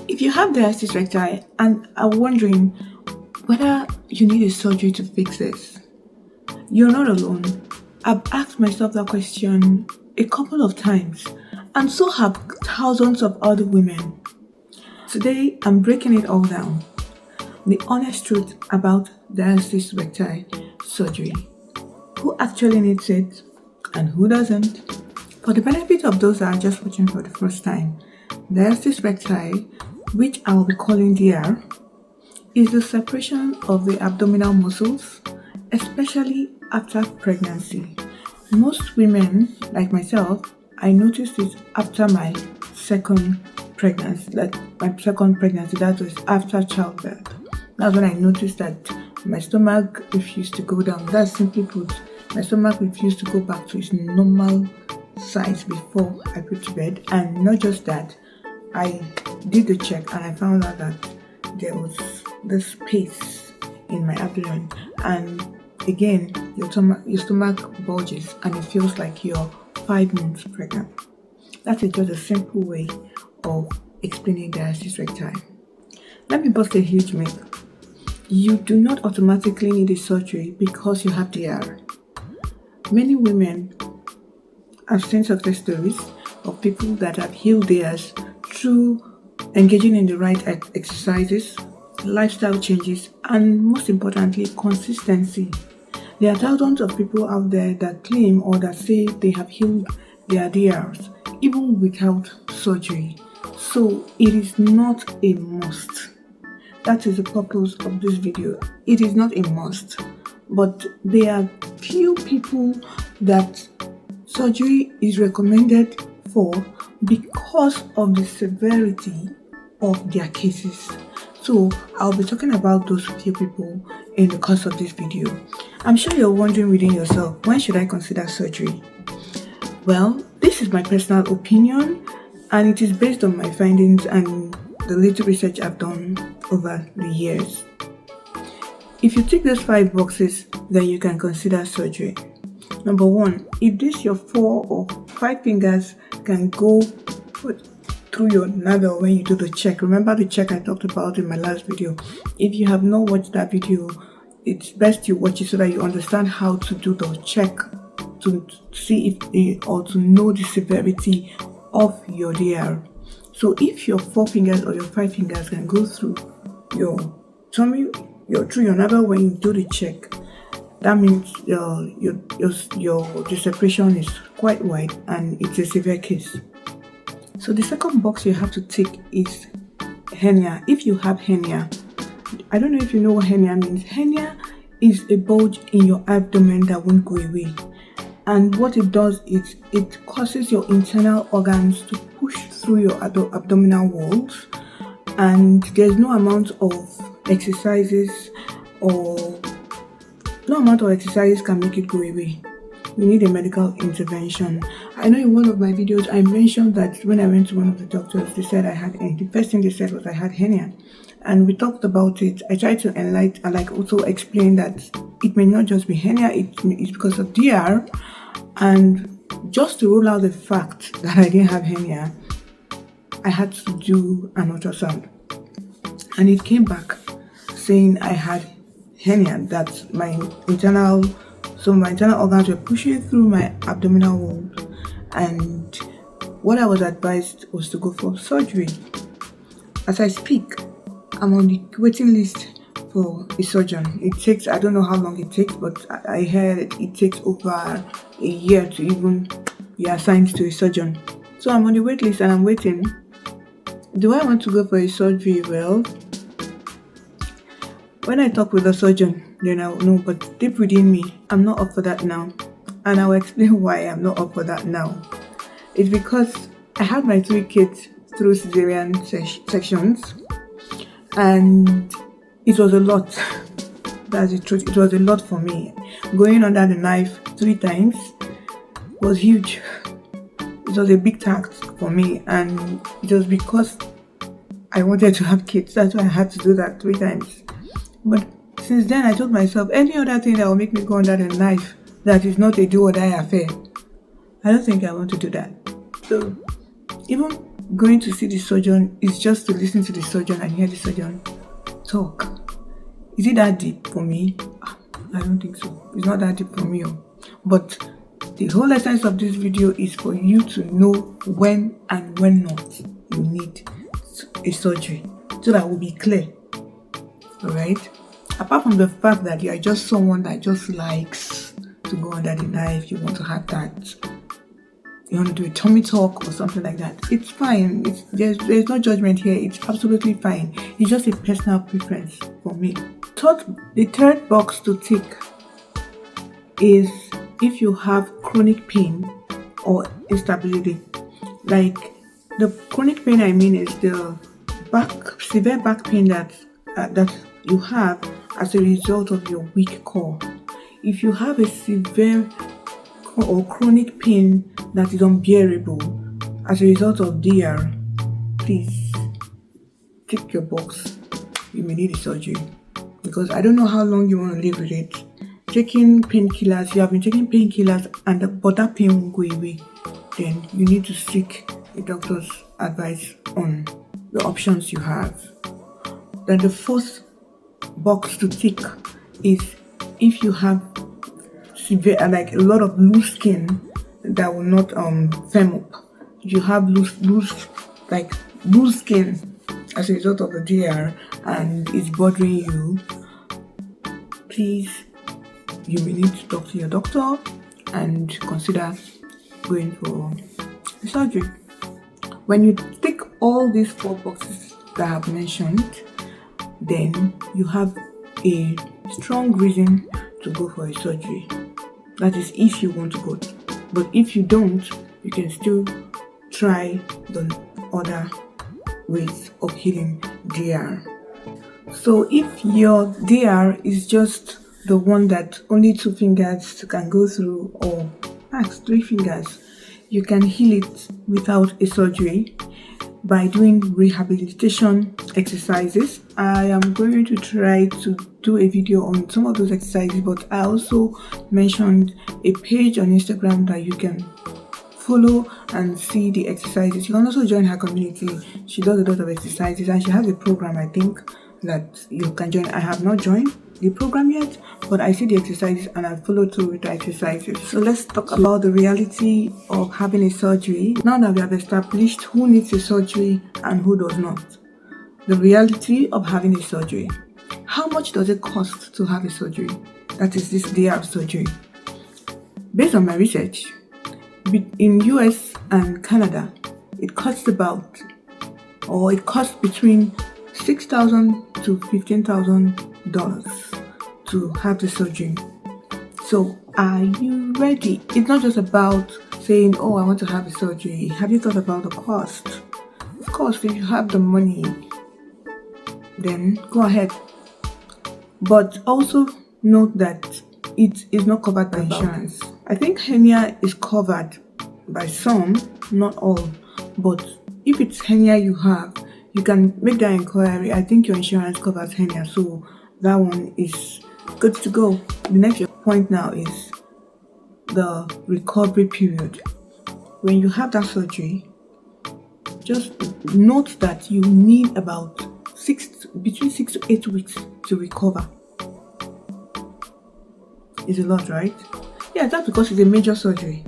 If you have diastasis recti and are wondering whether you need a surgery to fix this, you're not alone. I've asked myself that question a couple of times, and so have thousands of other women. Today, I'm breaking it all down. The honest truth about diastasis recti surgery. Who actually needs it and who doesn't? For the benefit of those that are just watching for the first time, diastasis recti, which I'll be calling DR, is the separation of the abdominal muscles, especially after pregnancy. Most women, like myself, I noticed it after my second pregnancy, that was after childbirth. That's when I noticed that my stomach refused to go down. That's simply put, my stomach refused to go back to its normal size before I put to bed. And not just that, I did the check and I found out that there was this space in my abdomen, and again your stomach bulges and it feels like you're 5 months pregnant. That is just a simple way of explaining diastasis recti. Let me bust a huge myth. You do not automatically need a surgery because you have DR. Many women have seen success stories of people that have healed theirs through engaging in the right exercises, lifestyle changes, and most importantly, consistency. There are thousands of people out there that claim or that say they have healed their DRs even without surgery. So it is not a must. That is the purpose of this video. It is not a must, but there are few people that surgery is recommended for because of the severity of their cases. So I'll be talking about those few people in the course of this video. I'm sure you're wondering within yourself, when should I consider surgery? Well, this is my personal opinion and it is based on my findings and the little research I've done over the years. If you tick those 5 boxes, then you can consider surgery. Number 1, if this your 4 or 5 fingers can go through your navel when you do the check. Remember the check I talked about in my last video. If you have not watched that video, it's best you watch it so that you understand how to do the check to see if or to know the severity of your DR. So if your 4 fingers or your 5 fingers can go through your tummy, through your navel when you do the check, that means the separation is quite wide and it's a severe case. So the second box you have to tick is hernia. If you have hernia, I don't know if you know what hernia means. Hernia is a bulge in your abdomen that won't go away. And what it does is it causes your internal organs to push through your abdominal walls, and there's no amount of exercises can make it go away. You need a medical intervention. I know in one of my videos I mentioned that when I went to one of the doctors, they said the first thing they said was I had hernia, and we talked about it. I tried to enlighten, also explain that it may not just be hernia, it's because of DR, and just to rule out the fact that I didn't have hernia, I had to do an ultrasound, and it came back saying I had hernia, that my internal organs were pushing through my abdominal wall, and what I was advised was to go for surgery. As I speak, I'm on the waiting list for a surgeon. It takes, I don't know how long it takes, but I heard it takes over a year to even be assigned to a surgeon. So I'm on the wait list and I'm waiting. Do I want to go for a surgery? Well, when I talk with a surgeon, then I'll know, but deep within me, I'm not up for that now. And I'll explain why I'm not up for that now. It's because I had my 3 kids through cesarean sections, and it was a lot. That's the truth. It was a lot for me. Going under the knife 3 times was huge. It was a big task for me, and it was because I wanted to have kids. That's why I had to do that 3 times. But since then, I told myself, any other thing that will make me go under the knife that is not a do or die affair, I don't think I want to do that. So even going to see the surgeon is just to listen to the surgeon and hear the surgeon talk. Is it that deep for me? I don't think so. It's not that deep for me. But the whole essence of this video is for you to know when and when not you need a surgery, so that will be clear. Alright? Apart from the fact that you are just someone that just likes to go under the knife, you want to have that, you want to do a tummy talk or something like that, it's fine. There's no judgment here. It's absolutely fine. It's just a personal preference for me. The third box to tick is if you have chronic pain or instability. Like, the chronic pain I mean is the severe back pain that you have as a result of your weak core. If you have a severe or chronic pain that is unbearable as a result of DR, please tick your box. You may need a surgery, because I don't know how long you want to live with it. Taking painkillers, you have been taking painkillers, but that pain won't go away. Then you need to seek a doctor's advice on the options you have. Then the fourth box to tick is if you have severe, like a lot of loose skin that will not firm up. If you have loose skin as a result of the DR and it's bothering you, please, you may need to talk to your doctor and consider going for a surgery. When you tick all these 4 boxes that I have mentioned, then you have a strong reason to go for a surgery. That is if you want to go. But if you don't, you can still try the other ways of healing DR. So if your DR is just the one that only 2 fingers can go through, or max 3 fingers, you can heal it without a surgery by doing rehabilitation exercises. I am going to try to do a video on some of those exercises, but I also mentioned a page on Instagram that you can follow and see the exercises. You can also join her community. She does a lot of exercises and she has a program, I think, that you can join. I have not joined the program yet, but I see the exercises and I follow through with the exercises. So let's talk about the reality of having a surgery. Now that we have established who needs a surgery and who does not, the reality of having a surgery. How much does it cost to have a surgery? That is this DR surgery. Based on my research, in US and Canada, it costs between $6,000 to $15,000 to have the surgery. So are you ready? It's not just about saying, oh, I want to have a surgery. Have you thought about the cost? Of course, if you have the money, then go ahead. But also note that it is not covered by insurance. I think hernia is covered by some, not all. But if it's hernia you have, you can make that inquiry. I think your insurance covers hernia, so that one is good to go. The next point now is the recovery period. When you have that surgery, just note that you need about between 6 to 8 weeks to recover. It's a lot, right? Yeah, that's because it's a major surgery.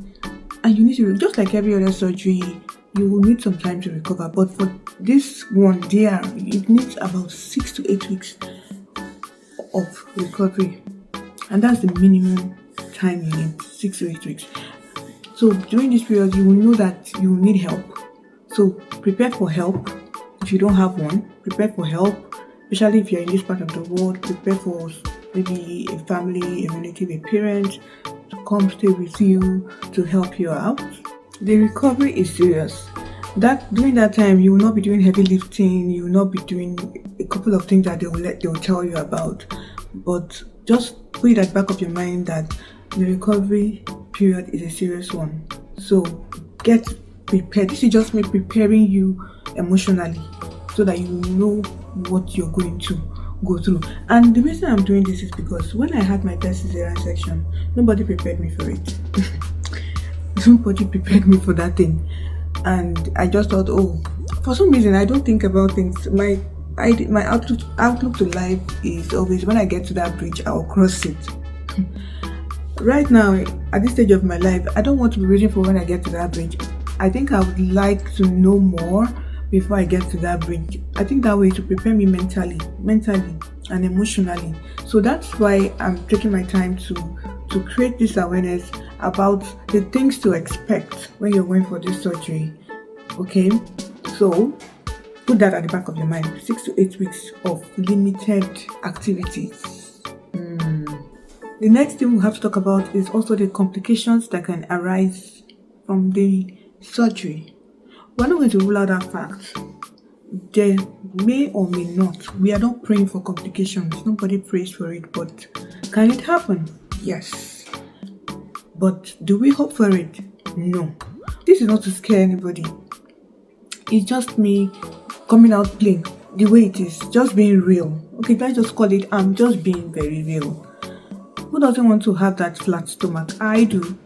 And you need to, just like every other surgery, you will need some time to recover. But for this one, it needs about 6 to 8 weeks of recovery. And that's the minimum time you need, 6 to 8 weeks. So during this period, you will know that you will need help. So prepare for help. If you don't have one, prepare for help. Especially if you're in this part of the world, prepare for maybe a family, a relative, a parent to come stay with you to help you out. The recovery is serious. During that time, you will not be doing heavy lifting. You will not be doing a couple of things that they will tell you about. But just put it at the back of your mind that the recovery period is a serious one. So get prepared. This is just me preparing you emotionally so that you know what you're going to go through. And the reason I'm doing this is because when I had my first cesarean section, nobody prepared me for it. Nobody prepared me for that thing. and I just thought, oh, for some reason I don't think about things. My outlook to life is always, when I get to that bridge, I'll cross it. Right now, at this stage of my life, I don't want to be waiting for when I get to that bridge. I think I would like to know more before I get to that bridge. I think that way to prepare me mentally and emotionally. So that's why I'm taking my time to create this awareness about the things to expect when you're going for this surgery. Okay, so put that at the back of your mind. 6 to 8 weeks of limited activities. The next thing we have to talk about is also the complications that can arise from the surgery. We're not going to rule out that fact. There may or may not. We are not praying for complications. Nobody prays for it. But can it happen? Yes. But do we hope for it? No. This is not to scare anybody. It's just me coming out plain the way it is. Just being real. Okay, let's just call it, I'm just being very real. Who doesn't want to have that flat stomach? I do.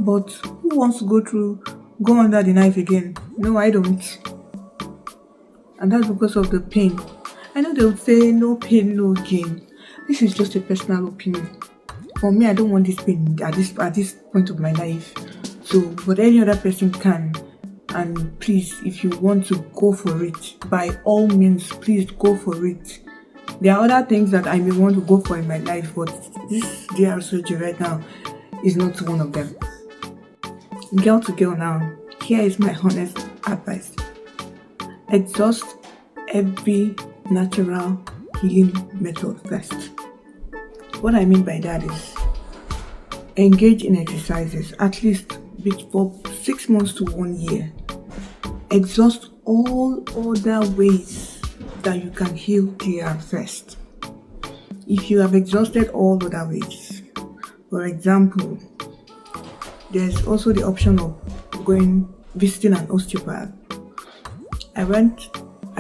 But who wants to go under the knife again? No, I don't. And that's because of the pain. I know they would say no pain, no gain. This is just a personal opinion. For me, I don't want this pain at this point of my life. So, but any other person can. And please, if you want to go for it, by all means, please go for it. There are other things that I may want to go for in my life, but this DR surgery right now is not one of them. Girl to girl now, here is my honest advice. Exhaust every natural healing method first. What I mean by that is engage in exercises at least for 6 months to 1 year. Exhaust all other ways that you can heal DR first. If you have exhausted all other ways, for example, there's also the option of visiting an osteopath. I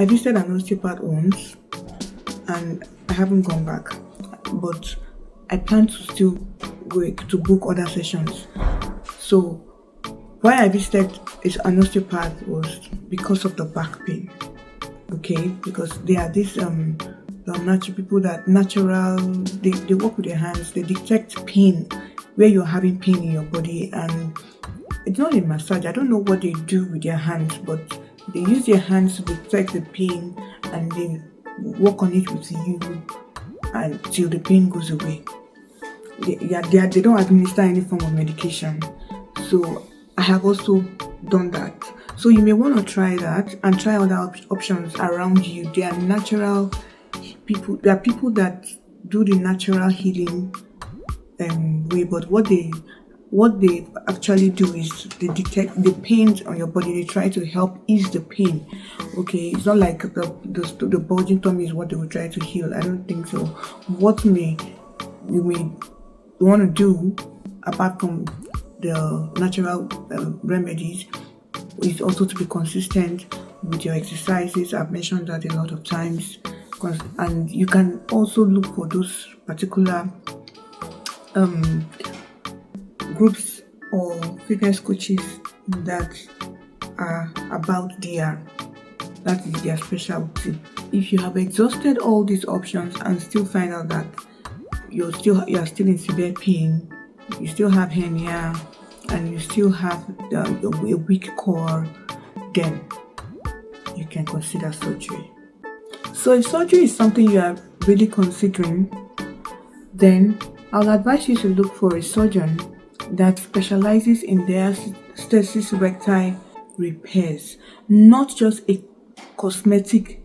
visited an osteopath once and I haven't gone back, but I plan to still go to book other sessions. So why I visited an osteopath was because of the back pain. Okay, because they are these natural people that they work with their hands. They detect pain where you're having pain in your body, and it's not a massage. I don't know what they do with their hands, but they use their hands to detect the pain and they work on it with you until the pain goes away. They don't administer any form of medication. So I have also done that. So you may want to try that and try other options around you. They are natural people. There are people that do the natural healing way, but what they actually do is they detect the pains on your body. They try to help ease the pain. Okay, it's not like the bulging tummy is what they will try to heal. I don't think so. What you may want to do apart from the natural remedies is also to be consistent with your exercises. I've mentioned that a lot of times, and you can also look for those particular groups or fitness coaches that are about DR. That is their specialty. If you have exhausted all these options and still find out that you are still in severe pain, you still have hernia, and you still have a weak core, then you can consider surgery. So if surgery is something you are really considering, then I'll advise you to look for a surgeon that specializes in diastasis recti repairs, not just a cosmetic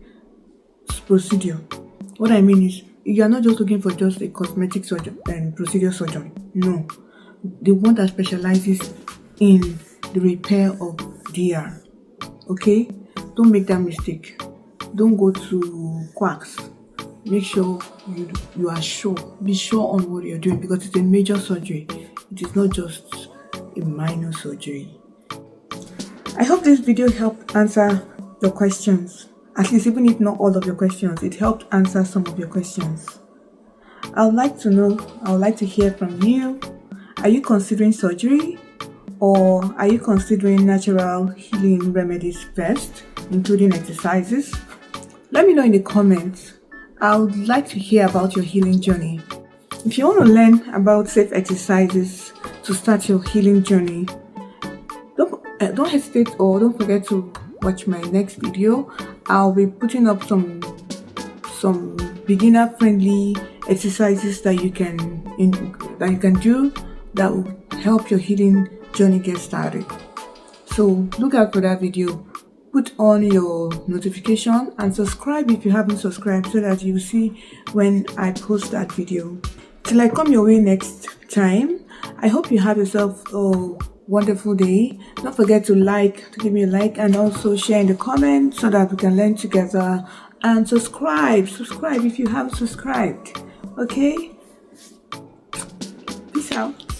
procedure. What I mean is, you are not just looking for just a cosmetic surgeon and procedure surgeon. No, the one that specializes in the repair of DR. Okay, don't make that mistake. Don't go to quacks. Make sure you are sure. Be sure on what you're doing, because it's a major surgery. It is not just a minor surgery. I hope this video helped answer your questions. At least, even if not all of your questions, it helped answer some of your questions. I would like to hear from you. Are you considering surgery? Or are you considering natural healing remedies first, including exercises? Let me know in the comments. I would like to hear about your healing journey. If you want to learn about safe exercises to start your healing journey, don't hesitate or don't forget to watch my next video. I'll be putting up some beginner friendly exercises that you can do that will help your healing journey get started. So look out for that video. Put on your notification and subscribe if you haven't subscribed so that you see when I post that video. Till I come your way next time, I hope you have yourself a wonderful day. Don't forget to give me a like, and also share in the comments so that we can learn together. And subscribe if you haven't subscribed. Okay? Peace out.